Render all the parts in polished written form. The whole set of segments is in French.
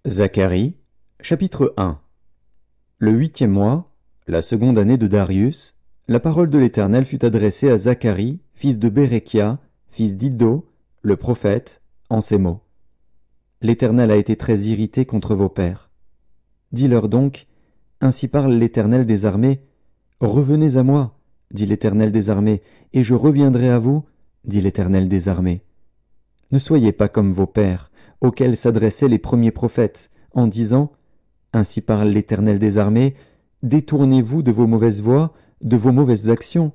Zacharie, chapitre 1. Le 8e mois, la seconde année de Darius, la parole de l'Éternel fut adressée à Zacharie, fils de Béréchia, fils d'Iddo, le prophète, en ces mots. L'Éternel a été très irrité contre vos pères. Dis-leur donc, ainsi parle l'Éternel des armées, revenez à moi, dit l'Éternel des armées, et je reviendrai à vous, dit l'Éternel des armées. Ne soyez pas comme vos pères, auxquels s'adressaient les premiers prophètes, en disant « Ainsi parle l'Éternel des armées, détournez-vous de vos mauvaises voies, de vos mauvaises actions. »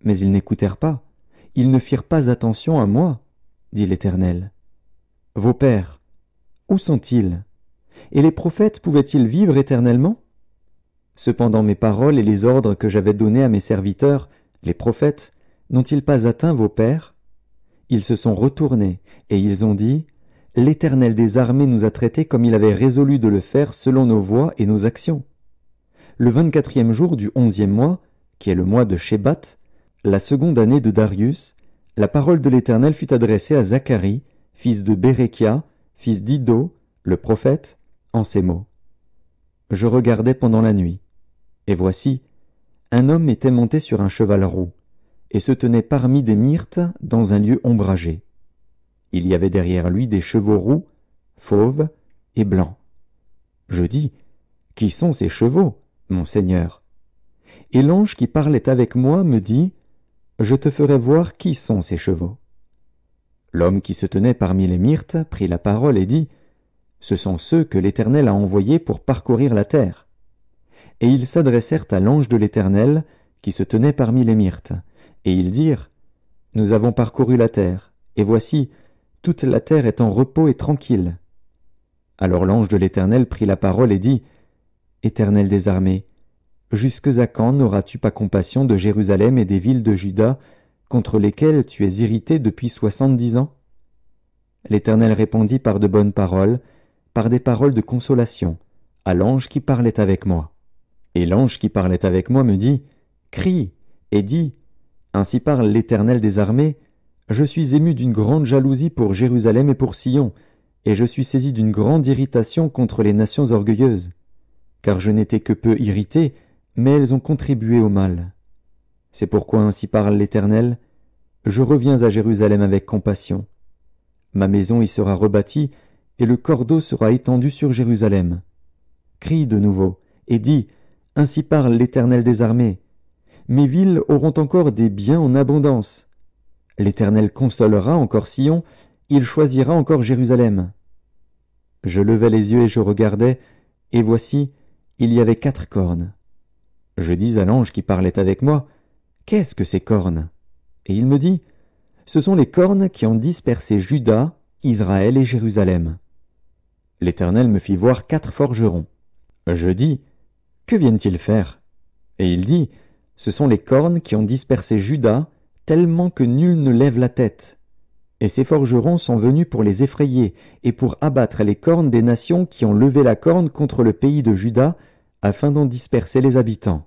Mais ils n'écoutèrent pas, ils ne firent pas attention à moi, dit l'Éternel. Vos pères, où sont-ils? Et les prophètes pouvaient-ils vivre éternellement? Cependant mes paroles et les ordres que j'avais donnés à mes serviteurs, les prophètes, n'ont-ils pas atteint vos pères? Ils se sont retournés, et ils ont dit « L'Éternel des armées nous a traités comme il avait résolu de le faire selon nos voies et nos actions. » Le 24e jour du 11e mois, qui est le mois de Shebat, la seconde année de Darius, la parole de l'Éternel fut adressée à Zacharie, fils de Béréchia, fils d'Iddo, le prophète, en ces mots. Je regardais pendant la nuit, et voici, un homme était monté sur un cheval roux, et se tenait parmi des myrtes dans un lieu ombragé. Il y avait derrière lui des chevaux roux, fauves et blancs. Je dis, « Qui sont ces chevaux, mon Seigneur ?» Et l'ange qui parlait avec moi me dit, « Je te ferai voir qui sont ces chevaux. » L'homme qui se tenait parmi les myrtes prit la parole et dit, « Ce sont ceux que l'Éternel a envoyés pour parcourir la terre. » Et ils s'adressèrent à l'ange de l'Éternel qui se tenait parmi les myrtes, et ils dirent, « Nous avons parcouru la terre, et voici, toute la terre est en repos et tranquille. » Alors l'ange de l'Éternel prit la parole et dit, « Éternel des armées, jusque à quand n'auras-tu pas compassion de Jérusalem et des villes de Juda, contre lesquelles tu es irrité depuis 70 ans? » L'Éternel répondit par de bonnes paroles, par des paroles de consolation, à l'ange qui parlait avec moi. Et l'ange qui parlait avec moi me dit, « Crie et dis, ainsi parle l'Éternel des armées, je suis ému d'une grande jalousie pour Jérusalem et pour Sion, et je suis saisi d'une grande irritation contre les nations orgueilleuses. Car je n'étais que peu irrité, mais elles ont contribué au mal. C'est pourquoi ainsi parle l'Éternel, je reviens à Jérusalem avec compassion. Ma maison y sera rebâtie, et le cordeau sera étendu sur Jérusalem. Crie de nouveau, et dis, ainsi parle l'Éternel des armées. Mes villes auront encore des biens en abondance. L'Éternel consolera encore Sion, il choisira encore Jérusalem. Je levai les yeux et je regardai, et voici, il y avait 4 cornes. Je dis à l'ange qui parlait avec moi, « Qu'est-ce que ces cornes ?» Et il me dit, « Ce sont les cornes qui ont dispersé Juda, Israël et Jérusalem. » L'Éternel me fit voir 4 forgerons. Je dis, « Que viennent-ils faire ?» Et il dit, « Ce sont les cornes qui ont dispersé Juda, tellement que nul ne lève la tête. Et ces forgerons sont venus pour les effrayer et pour abattre les cornes des nations qui ont levé la corne contre le pays de Juda, afin d'en disperser les habitants. »